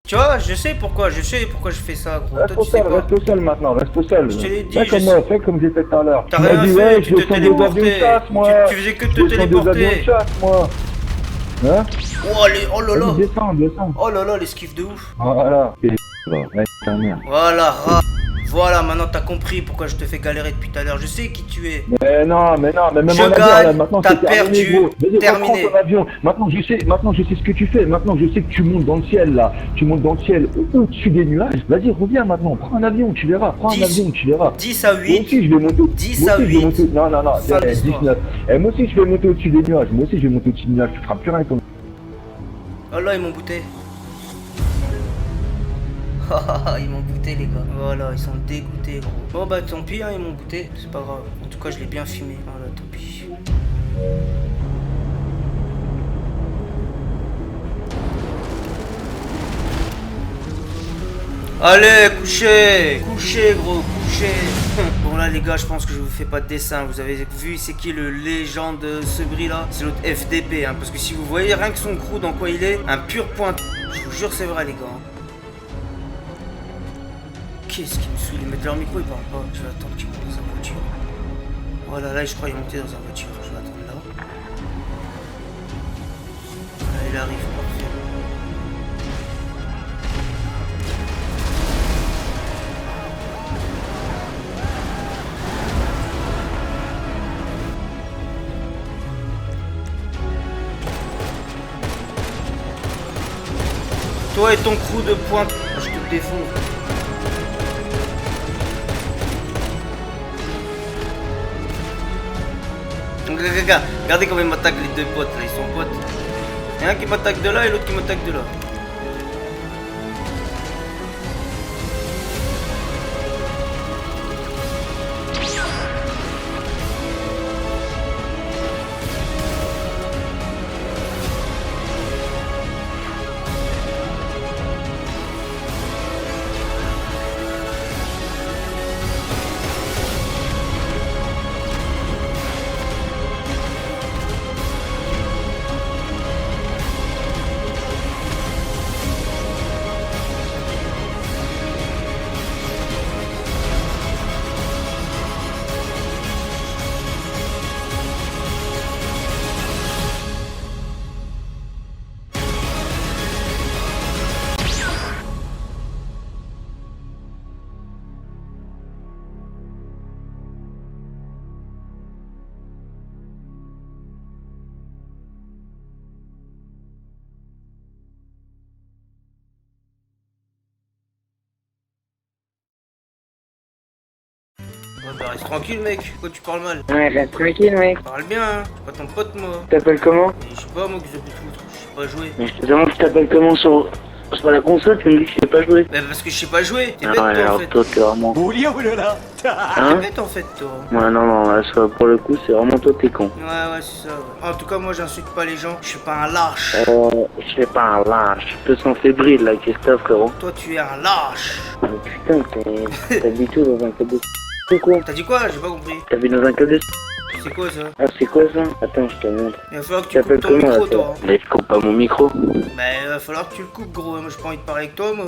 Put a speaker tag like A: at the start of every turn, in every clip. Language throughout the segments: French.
A: Tu vois, je sais pourquoi je fais ça, gros. Toi, tu sais pas.
B: Reste au sol maintenant, reste au sol.
A: Je te l'ai dit,
B: Fais comme j'ai fait tout à l'heure.
A: T'as rien fait, tu te téléportais.
B: Moi.
A: Tu faisais que te téléporter.
B: Moi. Hein?
A: Oh là là.
B: Descends.
A: Oh là là, l'esquive de ouf.
B: Voilà. Ta mère.
A: Voilà, maintenant t'as compris pourquoi je te fais galérer depuis tout à l'heure. Je sais qui tu es.
B: Mais non, même
A: je
B: en
A: gagne,
B: avion, maintenant
A: t'as
B: c'est
A: perdu, terminé.
B: Maintenant je sais ce que tu fais. Maintenant je sais que tu montes dans le ciel là. Tu montes dans le ciel au-dessus des nuages. Vas-y, reviens maintenant. Prends un avion, tu verras.
A: 10 à 8.
B: Moi aussi je vais monter.
A: 10 à 8.
B: Non.
A: Fin de l'histoire.
B: 19. Et moi aussi je vais monter au-dessus des nuages. Tu feras plus rien avec ton.
A: Oh là, ils m'ont bouté. Ils m'ont bouté, les gars. Voilà, ils sont dégoûtés, gros. Bon bah tant pis, hein, ils m'ont bouté. C'est pas grave. En tout cas, je l'ai bien filmé. Voilà, tant pis. Allez, couchez, gros, couchez. Bon là les gars, je pense que je vous fais pas de dessin. Vous avez vu c'est qui le légende Sebri là? C'est l'autre FDP, hein, parce que si vous voyez rien que son crew dans quoi il est, un pur point. Je vous jure c'est vrai les gars. Qu'est-ce qui me saoule? Ils mettent leur micro, ils parlent pas. Je vais attendre qu'ils montent dans sa voiture. Voilà, là je crois qu'il est monté dans sa voiture. Je vais attendre là. Là il arrive, parfait. Toi et ton crew de pointe, je te défonce. Regardez comment ils m'attaquent les deux potes là, ils sont potes. Il y en a un qui m'attaque de là et l'autre qui m'attaque de là. Ouais, bah reste tranquille mec, pourquoi tu parles mal?
C: Ouais, reste tranquille, mec.
A: Parle bien, hein, je suis pas ton pote moi.
C: T'appelles comment?
A: Mais je sais pas moi que je peux te foutre, je sais pas jouer.
C: Mais je te demande tu t'appelles comment sur la console, tu me dis que tu sais pas jouer.
A: Bah parce que je sais pas jouer, t'es bête
C: Ah ouais,
A: toi en
C: alors
A: fait.
C: toi t'es vraiment...
A: T'es
C: Hein?
A: bête en fait toi.
C: Ouais, non, là, ça, pour le coup, c'est vraiment toi t'es con.
A: Ouais, c'est ça. Ouais. En tout cas, moi j'insulte pas les gens, je suis pas un lâche.
C: Je suis pas un lâche, je peux sans fébrile là, Christophe, frérot.
A: Toi, tu es un lâche.
C: Oh, putain, t'habites tout dans un club de c'est quoi?
A: T'as dit quoi? J'ai pas compris.
C: T'habites dans un club de
A: C'est quoi ça?
C: Ah, c'est quoi ça? Attends, je te montre.
A: Il va falloir que tu
C: T'appelles
A: coupes ton
C: comment,
A: micro,
C: là,
A: toi.
C: Mais je coupe pas mon micro.
A: Bah, il va falloir que tu le coupes, gros. Moi, j'ai pas envie de parler avec toi, moi.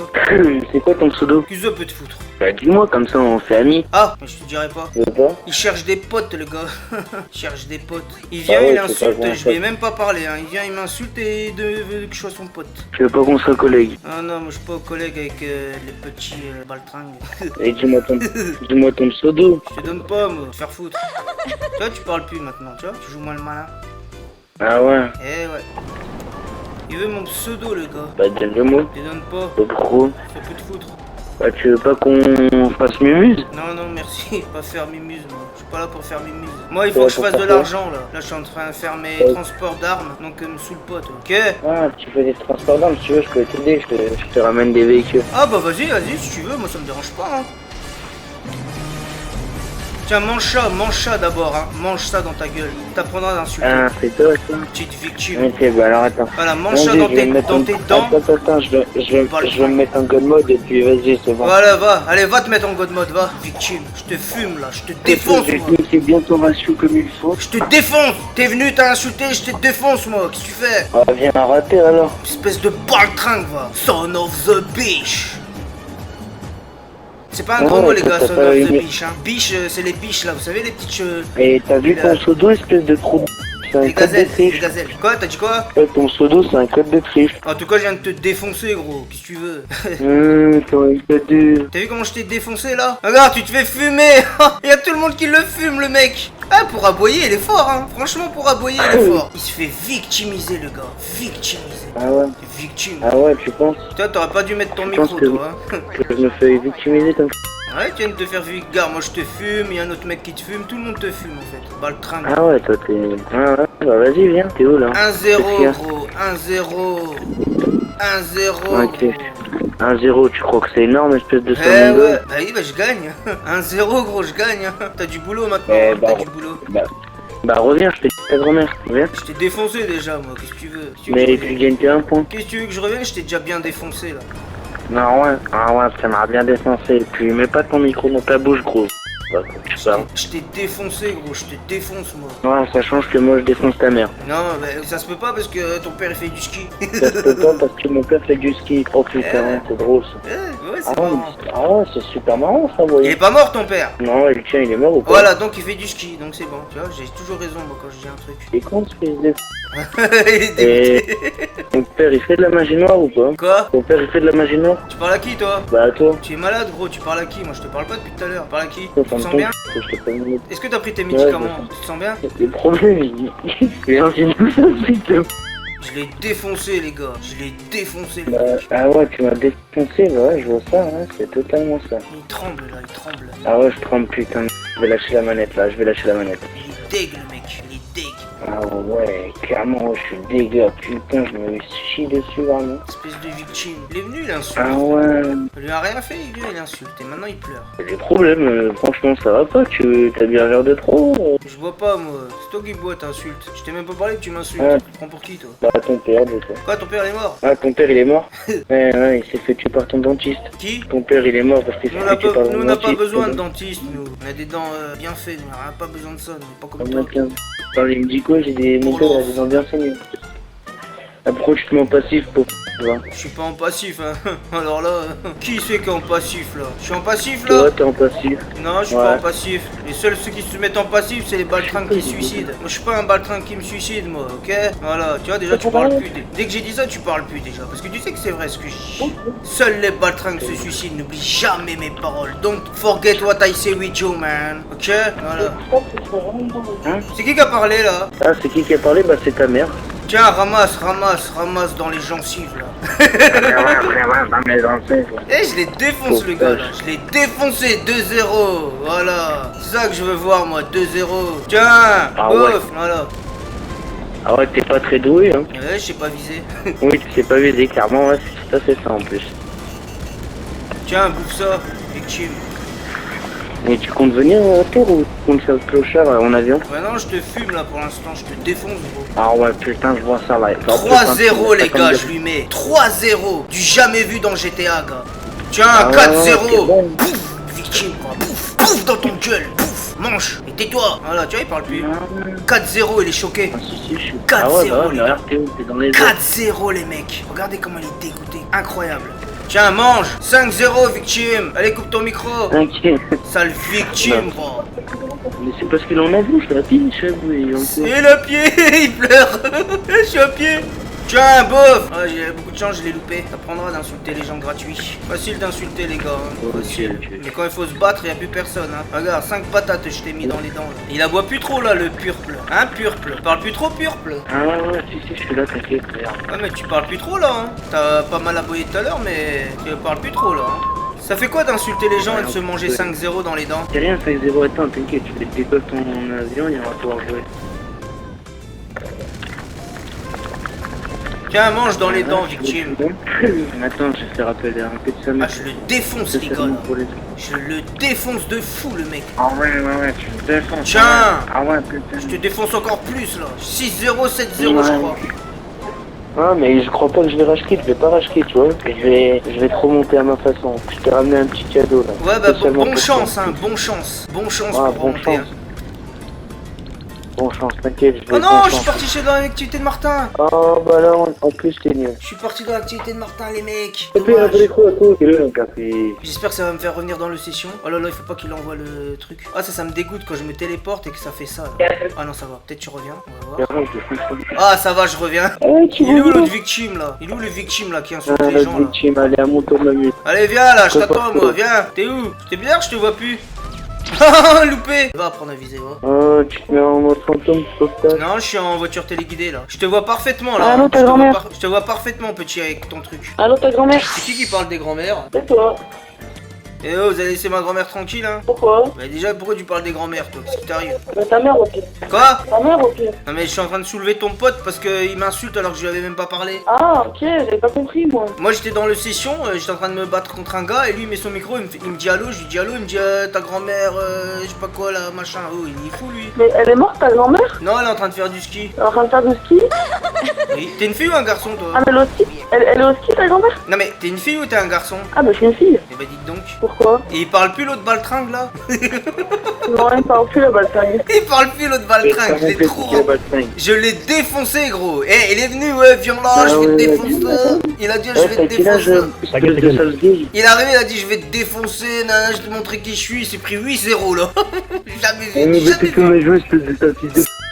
C: C'est quoi ton pseudo?
A: Qu'est-ce que ça peut te foutre?
C: Bah, dis-moi, comme ça on fait amis.
A: Ah, mais je te dirai pas.
C: Tu veux pas?
A: Il cherche des potes, le gars. Il cherche des potes. Il vient,
C: ouais,
A: il
C: c'est
A: insulte,
C: pas bon,
A: je vais même pas parler. Hein. Il vient, il m'insulte et veut que je sois son pote.
C: Tu veux pas qu'on soit collègues?
A: Ah non, moi je suis pas collègue avec les petits baltringues.
C: Et dis-moi ton pseudo.
A: Je te donne pas, moi, te faire foutre. Toi, tu parles plus maintenant, tu vois, tu joues moins le malin.
C: Ah ouais?
A: Eh ouais. Il veut mon pseudo, le gars.
C: Bah donne-le-moi.
A: Je te donne pas.
C: Pourquoi?
A: Ça peut te foutre.
C: Bah tu veux pas qu'on fasse mumuse?
A: Non, merci. Pas faire mimuse, moi. Je suis pas là pour faire mimuse. Moi, il faut que je fasse de l'argent, là. Là, je suis en train de faire mes transports d'armes. Donc, me sous le pote. Ok?
C: Ah, tu fais des transports d'armes, si tu veux, je peux t'aider, je te ramène des véhicules.
A: Ah, bah vas-y, si tu veux. Moi, ça me dérange pas, hein. Tiens, mange ça d'abord, hein. Mange ça dans ta gueule. T'apprendras à insulter.
C: Ah, c'est toi ça.
A: Petite victime.
C: Ok, bah alors attends.
A: Voilà, mange
C: Mon
A: ça
C: Dieu,
A: dans
C: je vais
A: tes,
C: me mettre
A: dans
C: en-
A: tes dents.
C: Attends, je vais me mettre en god mode et puis vas-y, c'est bon.
A: Voilà, va. Allez, va te mettre en god mode, va. Victime. Je te fume, là. Je te défonce,
C: Je vais
A: moi.
C: te niquer bien ton ratio comme il faut.
A: Je te défonce. T'es venu, t'as insulté, je te défonce, moi. Qu'est-ce que tu fais?
C: Ah, viens à rater alors.
A: Espèce de baltringue, va. Son of the bitch. C'est pas un gros
C: Ouais,
A: mot, les
C: ça
A: gars,
C: t'a
A: son
C: pas
A: of the
C: aimé.
A: bitch, hein. Biche, c'est les biches, là. Vous savez, les petites...
C: Et t'as vu
A: là.
C: ton pseudo, espèce de trou. C'est un
A: Les
C: code de
A: gazelles, les
C: triche.
A: gazelles. Quoi, t'as dit quoi?
C: Ouais, ton pseudo, c'est un code de triche.
A: En tout cas, je viens de te défoncer, gros. Qu'est-ce que tu veux?
C: Comment il t'a dit.
A: T'as vu comment je t'ai défoncé, là? Regarde, tu te fais fumer. Il y a tout le monde qui le fume, le mec. Ah, pour aboyer, il est fort, hein. Franchement, pour aboyer, il est fort. Il se fait victimiser, le gars. Victimiser.
C: Ah ouais.
A: Victime.
C: Ah ouais, tu penses
A: Toi, t'aurais pas dû mettre ton
C: Je
A: micro,
C: pense que-
A: toi, hein.
C: que je me fais victimiser comme ça?
A: Ouais, tu viens de te faire fumer. Regarde, moi je te fume, il y a un autre mec qui te fume, tout le monde te fume en fait. Baltringue.
C: Ah ouais, toi t'es... Ah ouais, bah vas-y, viens, t'es où là?
A: 1-0, gros. 1-0. 1-0.
C: Ok. 1-0, tu crois que c'est énorme, espèce de
A: Eh
C: salmongo?
A: ouais, bah oui, bah je gagne. 1-0, gros, je gagne. T'as du boulot maintenant,
C: Eh
A: hein,
C: bah,
A: t'as du boulot.
C: Bah reviens, je te dis ta grand-mère, reviens.
A: Je t'ai défoncé déjà, moi, qu'est-ce que tu veux? Qu'est-ce que
C: Mais
A: tu veux
C: tu gagnes que un point.
A: Qu'est-ce que tu veux que je revienne? Je t'ai déjà bien défoncé là.
C: Non, ouais, ah ouais, ça m'a bien défoncé. Et puis mets pas ton micro dans ta bouche, gros. Bah, faut que tu parles.
A: Je t'ai défoncé, gros, je te défonce, moi.
C: Ouais, ça change que moi je défonce ta mère.
A: Non, mais ça se peut pas parce que ton père il fait du ski.
C: Ça se peut pas parce que mon père fait du ski. Oh putain, c'est drôle ça.
A: Ouais,
C: Ah
A: c'est
C: ouais,
A: marrant.
C: ah ouais, c'est super marrant ça,
A: Il
C: voyez.
A: est pas mort ton père.
C: Non, le tien il est mort ou pas?
A: Voilà, donc il fait du ski, donc c'est bon. Tu vois, j'ai toujours raison moi quand je dis un truc.
C: Il est con ce fils de...
A: Il est dégoûté.
C: Ton père il fait de la magie noire ou pas?
A: Quoi?
C: Ton père il fait de la magie noire?
A: Tu parles à qui toi?
C: Bah à toi.
A: Tu es malade gros, tu parles à qui? Moi je te parle pas depuis tout à l'heure. Tu parles à qui?
C: Ça
A: Tu te
C: me
A: sens
C: tombe,
A: bien?
C: faut que je te prenne une autre.
A: Est-ce que t'as pris tes médicaments?
C: Ouais,
A: Tu te sens bien?
C: Le problème, il est ingénieux, ça, putain.
A: Je l'ai défoncé les gars, je l'ai défoncé le
C: Bah,
A: mec.
C: ah ouais, tu m'as défoncé, bah ouais, je vois ça, hein, c'est totalement ça.
A: Il tremble là, il tremble.
C: Ah ouais, je tremble, putain. Je vais lâcher la manette, là, je vais lâcher la manette.
A: Il est deg le mec, il est deg.
C: Ah ouais, clairement, je suis dégueu, putain, je me chie dessus, vraiment.
A: Espèce de victime. Il est venu, il insulte.
C: Ah ouais,
A: Il lui a rien fait, il vient, il insulte. Et maintenant il pleure.
C: j'ai des problèmes, franchement, ça va pas, t'as bien l'air de trop.
A: Je bois pas moi, c'est toi qui bois, t'insultes. Je t'ai même pas parlé que tu m'insultes.
C: Ouais.
A: Tu te prends pour qui toi?
C: Bah, ton père, de ça.
A: Quoi, ton père il est mort?
C: Ah, ton père, il est mort? Ouais, il s'est fait tuer par ton dentiste.
A: Qui?
C: Ton père, il est mort parce qu'il s'est
A: Nous,
C: fait tuer par
A: on
C: ton
A: n'a pas
C: dentiste.
A: besoin de dentiste, nous. On a des dents bien faites, on n'a pas besoin de ça, nous. Pas comme
C: Comme
A: toi.
C: la quinze. Alors, il me dit quoi? J'ai des... Mon père, il a des dents bien saignées. Ah, pourquoi tu te mets en passif pour... tu vois?
A: Je suis pas en passif, hein. Alors là, qui c'est qui est en passif là? Je suis en passif là?
C: Ouais, t'es en passif.
A: Non, je suis
C: Ouais.
A: pas en passif. Les seuls ceux qui se mettent en passif, c'est les baltringues qui se suicident. Moi, je suis pas un baltringue qui me suicide, moi, ok? Voilà, tu vois, déjà, tu parles plus. Dès que j'ai dit ça, tu parles plus déjà. Parce que tu sais que c'est vrai ce que je dis. Seuls les baltringues se suicident. N'oublie jamais mes paroles. Don't forget what I say with you, man. Ok? Voilà.
C: Hein?
A: C'est qui a parlé là?
C: Ah, c'est qui a parlé? Bah, c'est ta mère.
A: Tiens, ramasse dans les gencives là. Eh, je les défonce le gars là. Je l'ai défoncé 2-0. Voilà. C'est ça que je veux voir moi, 2-0. Tiens,
C: Ah
A: bouffe.
C: ouais.
A: Voilà.
C: Ah ouais, t'es pas très doué, hein.
A: Ouais, je sais pas viser.
C: Oui, tu sais pas viser, clairement, ouais, ça c'est ça en plus.
A: Tiens, bouffe ça, victime.
C: Mais tu comptes venir à terre ou tu comptes faire le clochard en avion?
A: Bah non, je te fume là pour l'instant, je te défonce gros.
C: Ah ouais, putain, je vois ça là.
A: 3-0 les gars, je lui mets. 3-0. Du jamais vu dans GTA, gars. Tiens,
C: Ah ouais,
A: 4-0.
C: c'est bon.
A: Bouffe, victime quoi. Bouffe, bouffe dans ton gueule. Bouffe, mange. Et tais-toi. Voilà, tu vois, il parle plus. 4-0, il est choqué.
C: Ah si, je suis...
A: 4-0,
C: Ah ouais, bah ouais,
A: les
C: mais
A: gars.
C: regarde, t'es dans les airs.
A: 4-0 les mecs. Regardez comment il est dégoûté. Incroyable. Tiens, mange. 5-0, victime. Allez, coupe ton micro.
C: Ok.
A: Sale victime, gros.
C: Mais c'est parce qu'il en a vu, je l'ai dit, chef, oui.
A: C'est le pied, il pleure. Je suis à pied. Tiens, bof. Ah, j'ai beaucoup de chance, je l'ai loupé. T'apprendras d'insulter les gens gratuits. Facile d'insulter les gars. Hein.
C: Ok,
A: Facile.
C: ok.
A: Mais quand il faut se battre, il n'y a plus personne. Hein. Regarde, 5 patates, je t'ai mis dans les dents. Là. Il aboie plus trop là, le purple. Hein, purple. Parle plus trop, purple.
C: Ah ouais, si, je suis là, t'inquiète, regarde.
A: Ouais, mais tu parles plus trop là. Hein. T'as pas mal aboyé tout à l'heure, mais tu parles plus trop là. Hein. Ça fait quoi d'insulter les gens et de se manger 5-0 dans les dents?
C: C'est rien, 5-0 éteint, t'inquiète, tu décolles ton avion, il va pouvoir jouer.
A: Tiens, mange dans les dents, victime.
C: Attends, je vais faire appeler un peu de sa
A: Ah,
C: mère.
A: je le défonce, les gars. Je le défonce de fou, le mec.
C: Ah ouais, tu me défonces.
A: Tiens.
C: Ah ouais, putain.
A: Je te défonce encore plus, là. 6-0, 7-0, je crois.
C: Ah mais je crois pas que je vais racheter, je vais pas racheter, tu vois. Je vais trop monter à ma façon. Je t'ai ramené un petit cadeau là.
A: Ouais, bah
C: Spécialement
A: bon
C: pour
A: chance,
C: toi.
A: hein, bon chance. Bon chance
C: Ah,
A: pour
C: bon
A: remonter.
C: chance.
A: Hein.
C: Bon chance, t'inquiète, je vais.
A: Oh non,
C: bon
A: je suis
C: chance.
A: parti chez dans l'activité de Martin.
C: Oh bah là, en plus t'es nul.
A: Je suis parti dans l'activité de Martin, les mecs.
C: Café,
A: Dommage.
C: un quoi, quel est le café?
A: J'espère que ça va me faire revenir dans le session. Oh là là, il faut pas qu'il envoie le truc. Ah, ça me dégoûte quand je me téléporte et que ça fait ça. Là. Ah non, ça va. Peut-être tu reviens. On va voir. Ah, ça va, je reviens. Il est où l'autre victime là? Il est où le victime là qui insulte les gens là?
C: victime, allez, à mon tour de m'amuser.
A: Allez, viens là, je t'attends moi, viens. T'es où? T'es bien, je te vois plus. Ah, loupé. Va apprendre à viser, va.
C: Oh, tu te mets en mode fantôme, sauvetage.
A: Non, je suis en voiture téléguidée là. Je te vois parfaitement là.
C: Allô, ta
A: Je te vois
C: grand-mère.
A: je te vois parfaitement, petit, avec ton truc.
C: Allô, ta grand-mère?
A: C'est qui parle des grands-mères?
C: C'est toi.
A: Eh oh, vous allez laisser ma grand-mère tranquille, hein?
C: Pourquoi?
A: Bah déjà, pourquoi tu parles des grands-mères, toi? Qu'est-ce qui t'arrive?
C: Ta mère au pire.
A: Quoi?
C: Ta mère au pire.
A: Non mais je suis en train de soulever ton pote parce qu'il m'insulte alors que je lui avais même pas parlé.
C: Ah, ok, j'avais pas compris moi.
A: Moi j'étais dans le session, j'étais en train de me battre contre un gars et lui il met son micro, il me dit allô, je lui dis allô, il me dit ta grand-mère, je sais pas quoi là, machin. Oh, il est fou lui.
C: Mais elle est morte, ta grand-mère?
A: Non, elle est en train de faire du ski.
C: Elle est en train de faire du ski?
A: Oui. T'es une fille ou un garçon toi?
C: Ah, mais elle est au ski? Elle est au ski, ta grand-mère?
A: Non mais t'es une fille ou t'es un garçon?
C: Ah, bah, je suis une fille.
A: Eh bah dites donc.
C: Pourquoi?
A: Et il parle plus l'autre baltringue là?
C: Non, elle parle plus la baltringue.
A: Il parle plus l'autre baltringue, je l'ai trop. Je l'ai défoncé gros. Eh, il est venu, ouais, viens là, je vais te défoncer. Il a dit je vais te défoncer. Il est arrivé, il a dit je vais te défoncer, nana, je vais te montrer qui je suis, il s'est pris 8-0 là. Jamais vu,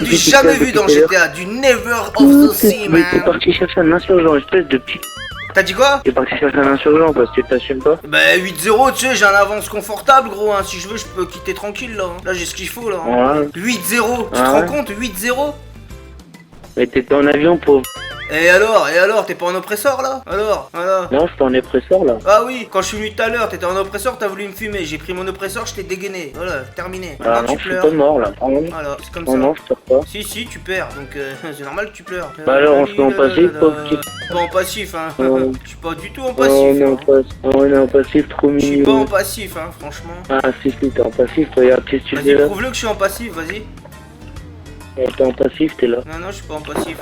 A: jamais vu dans GTA, du never of the sea
C: Mais t'es
A: man.
C: parti chercher un insurgent, espèce de petit.
A: T'as dit quoi?
C: T'es parti chercher un insurgent parce que t'assumes pas.
A: Bah 8-0, tu sais, j'ai un avance confortable gros, hein. Si je veux je peux quitter tranquille là. Là j'ai ce qu'il faut là.
C: Ouais.
A: 8-0, tu te
C: Ouais.
A: rends compte? 8-0?
C: Mais t'étais en avion pour.
A: Et alors, t'es pas en oppresseur là? Alors, voilà.
C: Non, je t'en ai presseur là.
A: Ah oui, quand je suis venu tout à l'heure, t'étais en oppresseur, t'as voulu me fumer. J'ai pris mon oppresseur, je t'ai dégainé. Voilà, terminé.
C: Ah
A: Maintenant
C: non,
A: tu
C: je suis
A: pleures.
C: pas mort là. Ah non,
A: Voilà, c'est comme
C: non,
A: ça.
C: non, je pleure pas.
A: Si, tu perds, donc c'est normal que tu pleures.
C: Bah alors, on se met en passif, pauvre petit.
A: Pas en passif, hein.
C: Ouais.
A: Je suis pas du tout en
C: Oh,
A: passif.
C: non,
A: hein.
C: on est en passif, trop
A: Je suis pas en
C: mignon.
A: passif, hein, franchement.
C: Ah, si, t'es en passif, regarde, qu'est-ce que tu fais
A: Vas-y,
C: là?
A: prouve-le que je suis en passif, vas-y.
C: T'es en passif, t'es là.
A: Non, je suis pas en passif.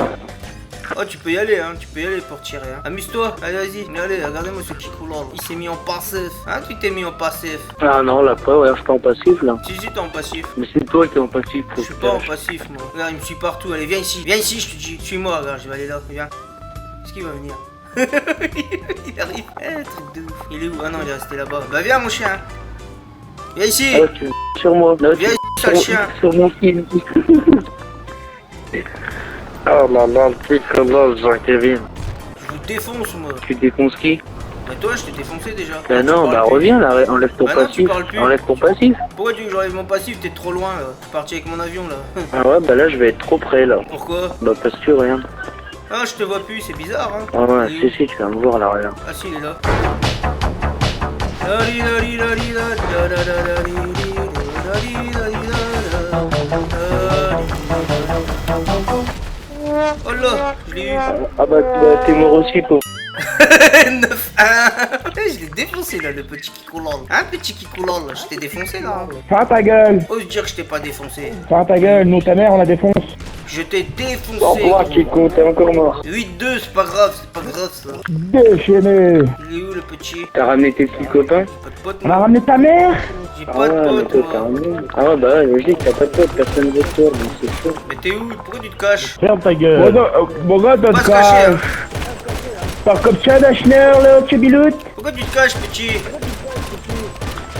A: Oh, tu peux y aller, hein, tu peux y aller pour tirer. Hein. Amuse-toi, allez, vas-y, allez, regardez-moi ce Kiko là. Il s'est mis en passif. Hein, tu t'es mis en passif.
C: Ah non, là pas, ouais, je suis pas en passif là.
A: Si, t'es en passif.
C: Mais c'est toi qui es en passif.
A: Je suis pas en passif, moi. Regarde, il me suit partout. Allez, viens ici, je te dis. Suis-moi, regarde, je vais aller là. Viens. Est-ce qu'il va venir? Il arrive. Eh, truc de ouf. Il est où? Ah non, il est resté là-bas. Bah, viens, mon chien. Viens ici.
C: Ah, tu sur moi. Là,
A: Viens ici, sale chien.
C: sur mon film. Oh là là, le truc là, Jean-Kevin.
A: Je vous défonce, moi.
C: Tu défonces qui?
A: Bah, toi, je t'ai défoncé déjà.
C: Bah
A: Tu
C: non,
A: parles
C: bah
A: plus.
C: reviens là, enlève ton
A: Bah non, tu
C: passif.
A: parles plus.
C: Enlève ton passif.
A: Pourquoi tu veux que j'enlève mon passif? T'es trop loin, là. Je suis parti avec mon avion, là.
C: Ah ouais, bah là je vais être trop près là.
A: Pourquoi?
C: Bah parce que rien.
A: Ah, je te vois plus, c'est bizarre, hein.
C: Ah ouais,
A: Il est où?
C: si, tu vas me voir là, regarde.
A: Ah, si, il est là. Oh là, je l'ai eu.
C: Ah bah t'es mort aussi, pauvre.
A: 9-1. Je l'ai défoncé là, le petit Kikolol. Hein, petit Kikolol, je t'ai défoncé là.
B: Ferme ta gueule.
A: Ose dire que je t'ai pas défoncé.
B: Ferme ta gueule. Nous, ta mère, on la défonce.
A: Je t'ai
C: Au
A: défoncé.
C: revoir, Kiko, t'es encore mort.
A: 8-2, c'est pas grave ça.
B: Déchaîné.
A: Il est où le petit?
C: T'as ramené tes petits copains?
A: J'ai pas de pote,
B: On a
A: moi.
B: ramené ta mère.
A: J'ai
C: Ah
A: pas de
C: ouais, mais
A: pote,
C: toi t'as
A: moi.
C: ramené. Ah ouais, bah ouais, logique, t'as pas de pote, personne veut de toi, donc c'est chaud.
A: Mais t'es où? Pourquoi tu te caches?
D: Ferme ta gueule.
B: Bon gars,
A: Pas
B: t'as
A: se cacher, hein.
B: Par comme ça, Dachner, là, Tchebilout.
A: Pourquoi tu te caches, petit?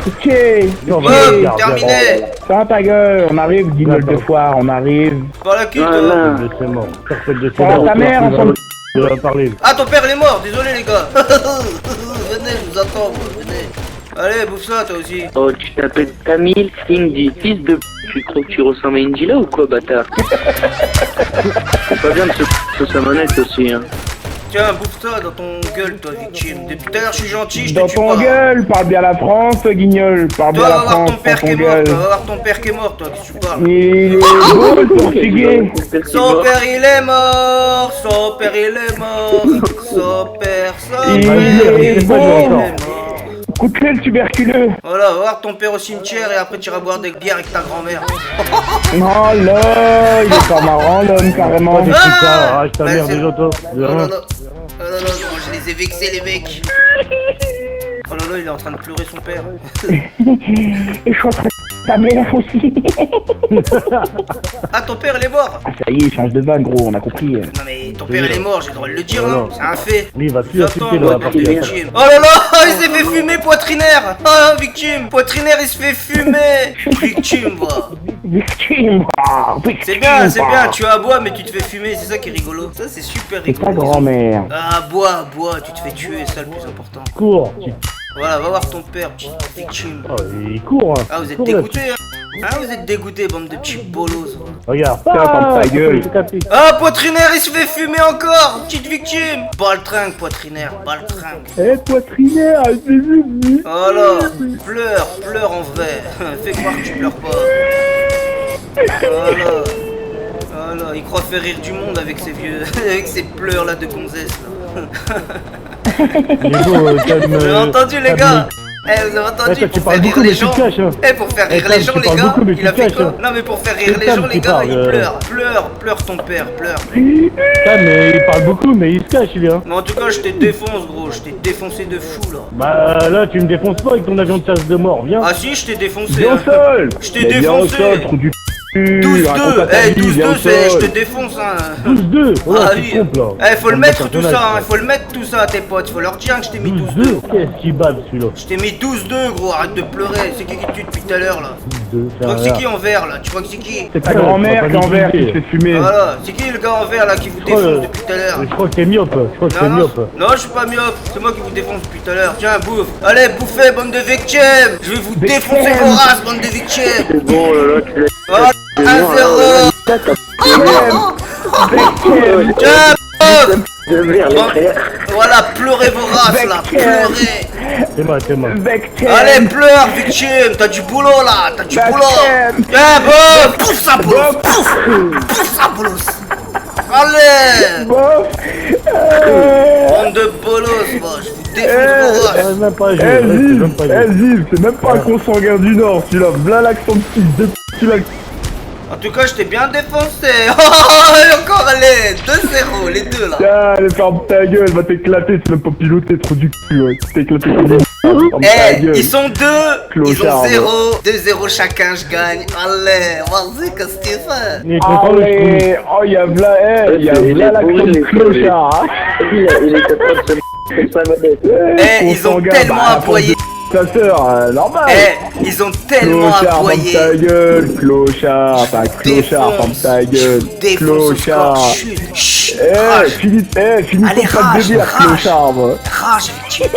B: Ok.
A: Hop, terminé.
B: Ferme ta gueule. On arrive, guignol de foire, on arrive.
A: Par la cul, toi.
C: Voilà.
D: De ses morts. Personne de ses
B: Ferme
D: morts.
B: ta mère, on s'en...
D: Tu vas parler.
A: Ah, ton père il est mort, désolé les gars. Venez, je vous attends, moi, venez. Allez, bouffe ça toi aussi.
C: Oh, tu t'appelles Tamil Cindy, fils de p***. Tu crois que tu ressembles à Indila ou quoi, bâtard? C'est pas bien de se sa manette aussi, hein.
A: Tiens, bouffe ça dans ton gueule, toi, victime. Depuis tout à l'heure, je suis gentil, je te
E: Dans
A: tue
E: ton
A: pas.
E: gueule, parle bien la France, guignol. Parle
A: Toi,
E: bien
A: va
E: la
A: voir
E: France,
A: ton père qui est
E: dans ton
A: mort,
E: gueule.
A: toi, va voir ton père qui est mort, toi, qu'est-ce que tu parles?
E: Il est beau le portugais.
A: Son père, il est mort, son père, il est mort, son père,
E: Il est beau.
A: mort.
E: Écoute-le le tuberculeux.
A: Voilà, va voir ton père au cimetière et après tu iras boire des bières avec ta grand-mère.
E: Oh là, il est pas marrant l'homme carrément.
D: Des trucs là, arrache ta
A: Bah,
D: mère
A: c'est-
D: déjà toi.
A: Oh là là, oh là là, je les ai vexés les mecs. Oh là là, il est en train de pleurer son père.
E: Et je suis en train de ta mère aussi.
A: Ah, ton père il est mort.
E: Ah ça y est, change de vanne gros, on a compris.
A: Non mais ton père il est mort, j'ai le droit de le dire, hein. C'est un fait.
D: Lui, il va plus
A: J'attends,
D: assister
A: moi,
D: là,
A: bande de
D: partir.
A: victimes. Oh là là, il s'est fait fumer, poitrinaire. Ah, victime, poitrinaire, il se fait fumer. Victime, va.
E: Victime.
A: C'est bien, tu aboies mais tu te fais fumer, c'est ça qui est rigolo. Ça c'est super
E: C'est
A: rigolo.
E: ta grand-mère.
A: Ah, bois, tu te fais tuer, c'est ça le plus important.
D: Cours.
A: Voilà, va voir ton père, petite victime.
D: Oh, il court. Hein.
A: Ah, vous êtes
D: Cours, là.
A: dégoûtés, hein. Ah, vous êtes dégoûtés, bande de petits bolos.
D: Regarde.
E: Tiens, ferme ta gueule.
A: Ah, poitrinaire, il se fait fumer encore. Petite victime. Baltringue, poitrinaire, baltringue.
E: Eh, poitrinaire, c'est
A: Oh là, pleure en vrai. Fais croire que tu pleures pas. Voilà. Voilà, il croit faire rire du monde avec ses vieux, avec ses pleurs là de gonzesse là.
D: Il est beau, calme.
A: Vous avez entendu les gars? Eh, vous avez entendu,
D: toi, tu
A: pour
D: parles
A: faire rire
D: beaucoup,
A: les
D: mais tu
A: gens.
D: te caches, hein.
A: Eh, pour faire rire
D: Eh,
A: les gens
D: tu
A: les
D: parles
A: gars,
D: beaucoup, mais
A: il
D: tu
A: a
D: te
A: fait
D: caches,
A: quoi?
D: hein.
A: Non mais pour faire rire
D: C'est
A: les
D: calme
A: gens
D: qui
A: les gars,
D: parle,
A: il pleure ton père, pleure.
D: Calme, mais il parle beaucoup, mais il se cache, il est. Hein.
A: Mais en tout cas, je te défonce gros, je t'ai défoncé de fou là.
D: Bah là, tu me défonces pas avec ton avion de chasse de mort, viens.
A: Ah si, je t'ai défoncé.
E: Viens au
A: Hein.
E: sol.
A: Je t'ai
E: Mais viens au
A: défoncé.
E: sol, trou du cul.
A: 12-2,
E: Raconte ta
A: eh
E: vie,
A: 12-2
E: viens au
A: c'est, je
E: sol.
A: te défonce hein.
D: 12-2. Oh,
A: Ah
D: tu
A: oui.
D: te trompes là.
A: Eh faut le
D: Comme
A: mettre
D: dans
A: tout
D: ton
A: ça,
D: âge,
A: hein. Faut le mettre tout ça à tes potes, faut leur dire que je t'ai mis 12-2.
D: 12-2. Qu'est-ce qu'il bave celui-là?
A: Je t'ai mis 12-2 gros, arrête de pleurer, c'est qui te tue depuis tout à l'heure là?
D: 12-2.
A: Tu crois que c'est qui en vert là? Tu crois que c'est qui?
E: C'est ta grand-mère qui est en vert qui se fait fumer.
A: Voilà, c'est qui le gars en vert là qui vous défonce depuis tout à l'heure?
D: Je crois que t'es myope. Je crois que t'es
A: Non,
D: myope.
A: non, je suis pas myope, c'est moi qui vous défonce depuis tout à l'heure. Tiens, bouffe. Allez, bouffez, bande de victimes. Je vais vous défoncer vos races, bande de victimes.
C: C'est bon, là, tu l'as.
A: Voilà, 1-0. Tiens, bouffe.
C: De merde, les
A: Bon.
C: frères.
A: Voilà, pleurez vos races là, pleurez.
D: C'est moi.
A: Allez, pleure, victime. T'as du boulot là, t'as du boulot. Tiens, bouffe. Pouf ça, bouffe. Pouf ça, bouffe. Allez. Bande de bolos, moi, je vous défonce vos races.
D: Même pas jouer.
E: Eh Ziv,
D: Même pas jouer.
E: Ziv, c'est même pas un consanguin du Nord, celui-là. V'là l'accent de fils de p***, celui-là.
A: En tout cas, je t'ai bien défoncé. Oh, et encore, allez, 2-0, les deux là.
E: Tiens, allez, ferme ta gueule, va t'éclater, tu sais même pas piloter, trop du cul, ouais. Tu t'es éclaté comme une ferme ta
A: Eh,
E: gueule.
A: ils sont deux, ils ont
E: Clochard,
A: 0, 2-0 chacun, je gagne. Allez, vas-y, qu'est-ce que tu fais?
D: Il est content le chou.
E: Allez, oh, y'a v'là,
C: Il
E: y'a
C: est
E: v'là l'accent
C: pourri,
E: de
C: les
E: clochard, hein.
C: Il est capable de se comme ça, manette.
A: Eh, ils ont
E: consanguin,
A: tellement
E: bah,
A: aboyé.
E: Ta sœur, normal.
A: Eh, ils ont tellement
E: Clochard, ferme
A: aboyé.
E: ta gueule, clochard, enfin, clochard, ferme ta gueule, clochard.
A: Chut,
E: Eh,
A: rage,
E: finis
A: Allez,
E: ton pack de
A: rage,
E: bière,
A: rage.
E: clochard, moi.
A: rage, victime.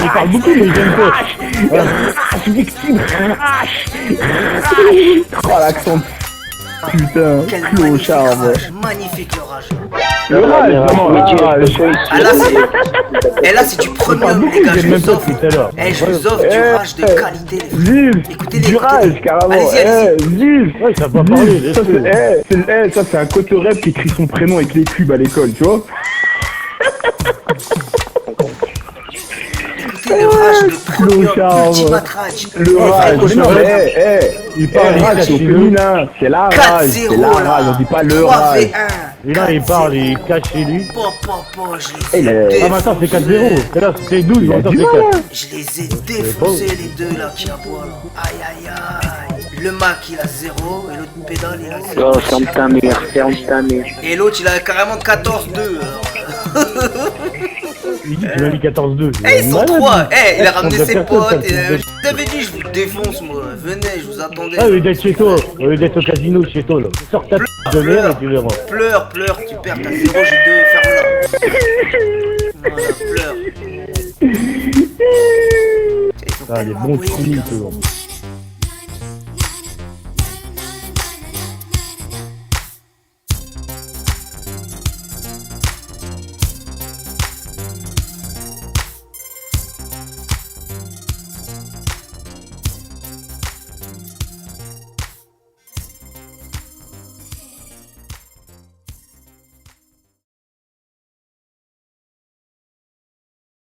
D: Il parle beaucoup, mais il aime pas.
E: Rage, victime, rage. Oh, l'accent de putain,
A: Quel magnifique
E: clochard, moi.
A: rage, magnifique le rage.
E: Le rage, vraiment, la rage.
A: Ah là, c'est... Eh là, c'est du premium, les gars, je
D: J'aime même
A: vous
D: pas
A: offre.
D: depuis tout à l'heure.
A: Eh, je vous offre du rage de qualité, les frères.
E: Ziv,
A: Écoutez-les,
E: du rage,
A: écoutez-les.
E: carrément.
A: Allez-y, allez-y.
E: Ziv,
D: Ouais, ça va parler, laisse
E: ça
D: le.
E: c'est ça, c'est un cotorep qui écrit son prénom avec les cubes à l'école, tu vois.
A: Écoutez le rage, le premium,
E: Clochard,
A: ultimate rage.
E: Le
A: Eh,
E: rage,
A: frère,
E: non,
A: je-
D: Il parle, il
E: rage,
D: cache
E: c'est au
D: chez nous.
E: féminin, c'est la rage, c'est
A: 4-0
E: la
A: là.
E: rage, on dit pas le
A: 3v1.
E: rage.
D: Et là, il parle, il cache chez lui.
A: Je les ai
E: Eh,
D: Ah, maintenant c'est 4-0.
A: défoncés.
D: Et là, c'est 12, maintenant
E: du
D: c'est
E: mal,
D: 4.
A: Je les ai défoncés les deux là qui aboient là. Aïe aïe aïe. Le Mac il a 0 et l'autre pédale il a 0.
C: Oh, ferme ta mère, ferme ta mère.
A: Et l'autre il a carrément 14-2 alors.
D: Il dit qu'il a mis 14-2.
A: Eh ils sont
D: Malade.
A: 3. Eh il a ramené
D: Contre
A: ses
D: personne,
A: potes.
D: ça,
A: Et,
D: c'est
A: je vous avais dit je vous défonce moi. Venez je vous attendais.
D: Ah, au lieu d'être chez toi, au lieu d'être au casino chez toi, là. Sors ta p de l'air et tu verras.
A: Pleure, tu perds, t'as 0, j'ai 2, ferme-la. Voilà, pleure.
D: Ah, les bons trous,